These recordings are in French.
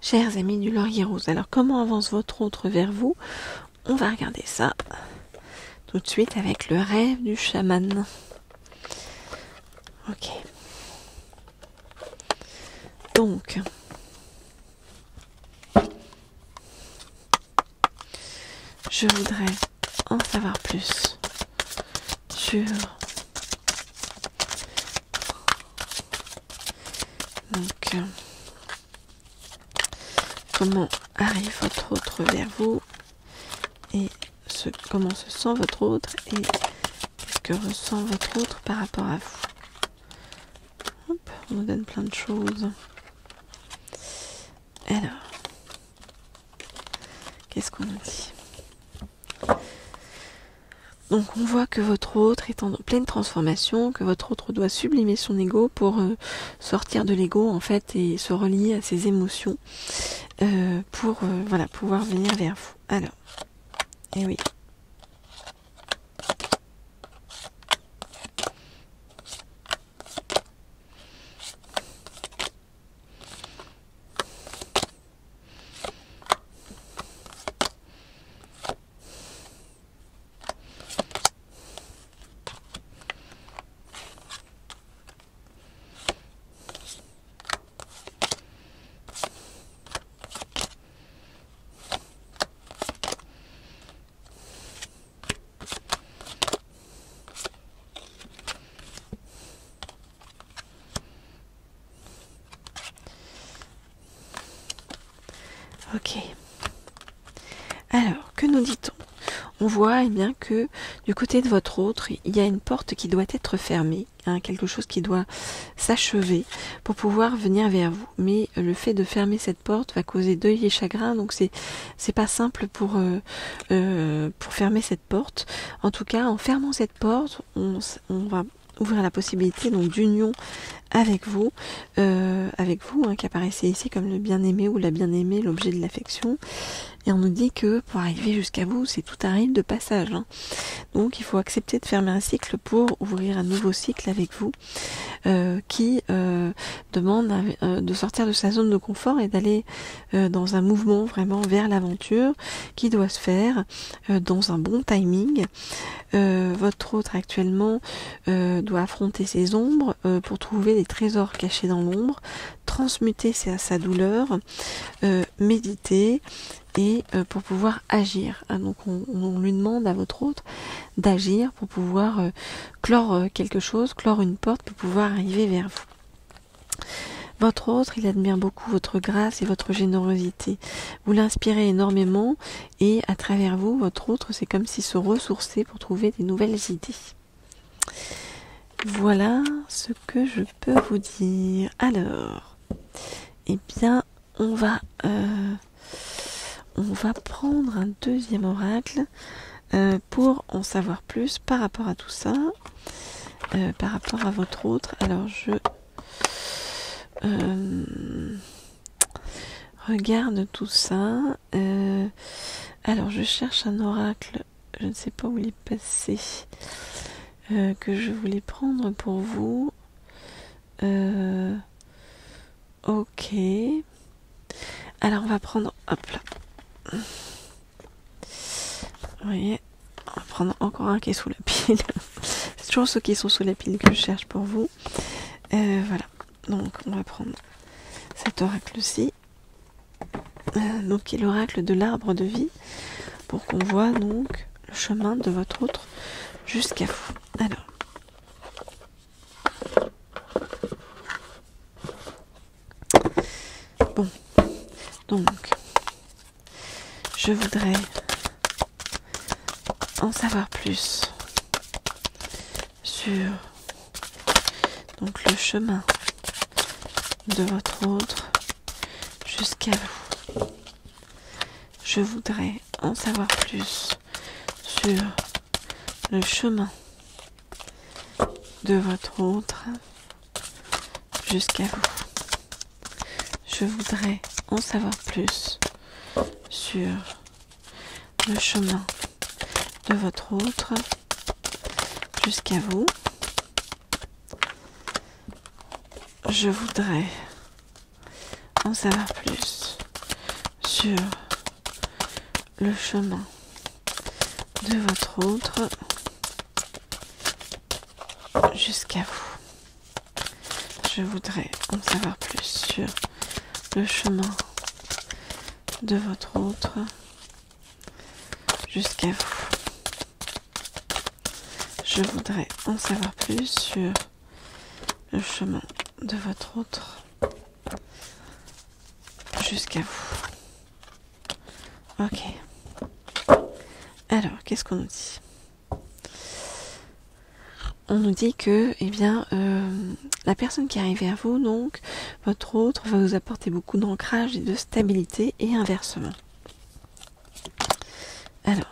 chers amis du Laurier Rose. Alors, comment avance votre autre vers vous? On va regarder ça tout de suite avec le rêve du chaman. Ok. Donc, je voudrais en savoir plus sur comment arrive votre autre vers vous et comment se sent votre autre et qu'est-ce que ressent votre autre par rapport à vous. Hop, on nous donne plein de choses. Alors, qu'est-ce qu'on nous dit? Donc on voit que votre autre est en pleine transformation, que votre autre doit sublimer son ego pour sortir de l'ego en fait et se relier à ses émotions pour voilà, pouvoir venir vers vous. Alors, et oui. Ok. Alors, que nous dit-on? On voit eh bien que du côté de votre autre, il y a une porte qui doit être fermée, hein, quelque chose qui doit s'achever pour pouvoir venir vers vous. Mais le fait de fermer cette porte va causer deuil et chagrin, donc c'est pas simple pour fermer cette porte. En tout cas, en fermant cette porte, on va ouvrir la possibilité donc d'union avec vous, hein, qui apparaissait ici comme le bien-aimé ou la bien-aimée, l'objet de l'affection. Et on nous dit que pour arriver jusqu'à vous, c'est tout un rite de passage. Hein. Donc il faut accepter de fermer un cycle pour ouvrir un nouveau cycle avec vous, qui demande de sortir de sa zone de confort et d'aller dans un mouvement vraiment vers l'aventure qui doit se faire dans un bon timing. Votre autre actuellement doit affronter ses ombres pour trouver des trésors cachés dans l'ombre, transmuter sa douleur, méditer et pour pouvoir agir. Donc on lui demande à votre autre d'agir pour pouvoir clore quelque chose, clore une porte pour pouvoir arriver vers vous. Votre autre, il admire beaucoup votre grâce et votre générosité. Vous l'inspirez énormément et à travers vous, votre autre, c'est comme s'il se ressourçait pour trouver des nouvelles idées. Voilà ce que je peux vous dire. Alors, eh bien, on va prendre un deuxième oracle pour en savoir plus par rapport à tout ça, par rapport à votre autre. Alors, je regarde tout ça. Alors, je cherche un oracle. Je ne sais pas où il est passé. Que je voulais prendre pour vous. Ok. Alors, on va prendre... Hop là. Vous voyez, on va prendre encore un qui est sous la pile. C'est toujours ceux qui sont sous la pile que je cherche pour vous. Voilà. Donc, on va prendre cet oracle-ci. Donc, qui est l'oracle de l'arbre de vie. Pour qu'on voit donc le chemin de votre autre jusqu'à vous. Alors. Bon. Donc. Je voudrais en savoir plus sur donc le chemin de votre autre jusqu'à vous. Je voudrais en savoir plus sur le chemin de votre autre jusqu'à vous. Je voudrais en savoir plus sur le chemin de votre autre jusqu'à vous. Je voudrais en savoir plus sur le chemin de votre autre jusqu'à vous. Je voudrais en savoir plus sur le chemin de votre autre jusqu'à vous. Je voudrais en savoir plus sur le chemin de votre autre jusqu'à vous. Ok. Alors, qu'est-ce qu'on nous dit? On nous dit que, eh bien, la personne qui arrive vers vous, donc, votre autre, va vous apporter beaucoup d'ancrage et de stabilité, et inversement. Alors.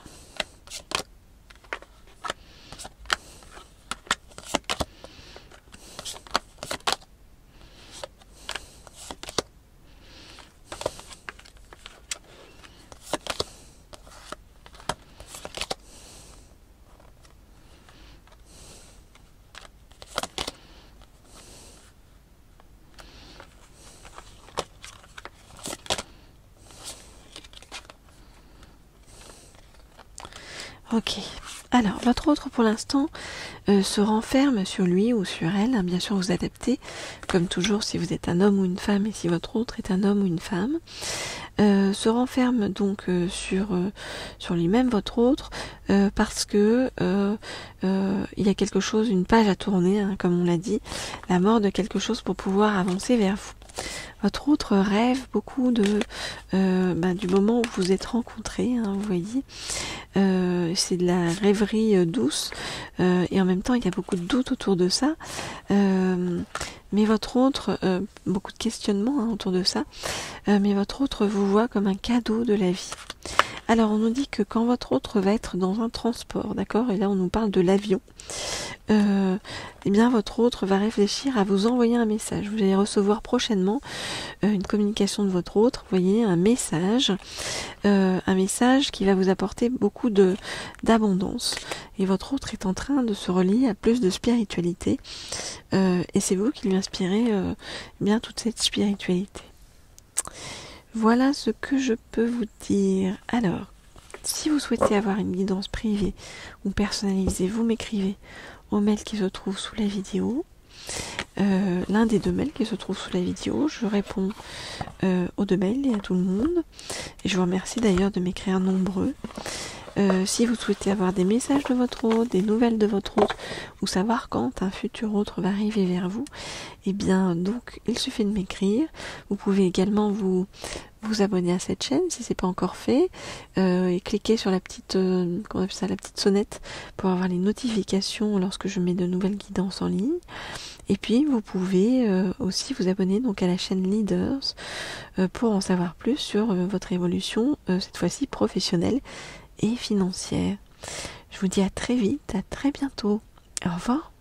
Ok. Alors, votre autre, pour l'instant, se renferme sur lui ou sur elle. Hein, bien sûr, vous adaptez, comme toujours, si vous êtes un homme ou une femme, et si votre autre est un homme ou une femme. Se renferme donc sur lui-même, votre autre, parce que il y a quelque chose, une page à tourner, hein, comme on l'a dit, la mort de quelque chose pour pouvoir avancer vers vous. Votre autre rêve beaucoup du moment où vous vous êtes rencontrés, hein, vous voyez. C'est de la rêverie douce, et en même temps il y a beaucoup de doutes autour de ça. Mais votre autre, beaucoup de questionnements, hein, autour de ça, mais votre autre vous voit comme un cadeau de la vie. Alors on nous dit que quand votre autre va être dans un transport, d'accord, et là on nous parle de l'avion, eh bien votre autre va réfléchir à vous envoyer un message. Vous allez recevoir prochainement une communication de votre autre, vous voyez, un message qui va vous apporter beaucoup d'abondance. Et votre autre est en train de se relier à plus de spiritualité, et c'est vous qui lui inspirez bien toute cette spiritualité. Voilà ce que je peux vous dire. Alors, si vous souhaitez avoir une guidance privée ou personnalisée, vous m'écrivez au mail qui se trouve sous la vidéo. L'un des deux mails qui se trouve sous la vidéo. Je réponds aux deux mails et à tout le monde. Et je vous remercie d'ailleurs de m'écrire nombreux. Si vous souhaitez avoir des messages de votre autre, des nouvelles de votre autre, ou savoir quand un futur autre va arriver vers vous, eh bien donc il suffit de m'écrire. Vous pouvez également vous abonner à cette chaîne si c'est pas encore fait, et cliquer sur la petite comment on appelle ça, la petite sonnette pour avoir les notifications lorsque je mets de nouvelles guidances en ligne. Et puis vous pouvez aussi vous abonner donc à la chaîne Leaders pour en savoir plus sur votre évolution, cette fois-ci professionnelle et financière. Je vous dis à très vite, à très bientôt. Au revoir.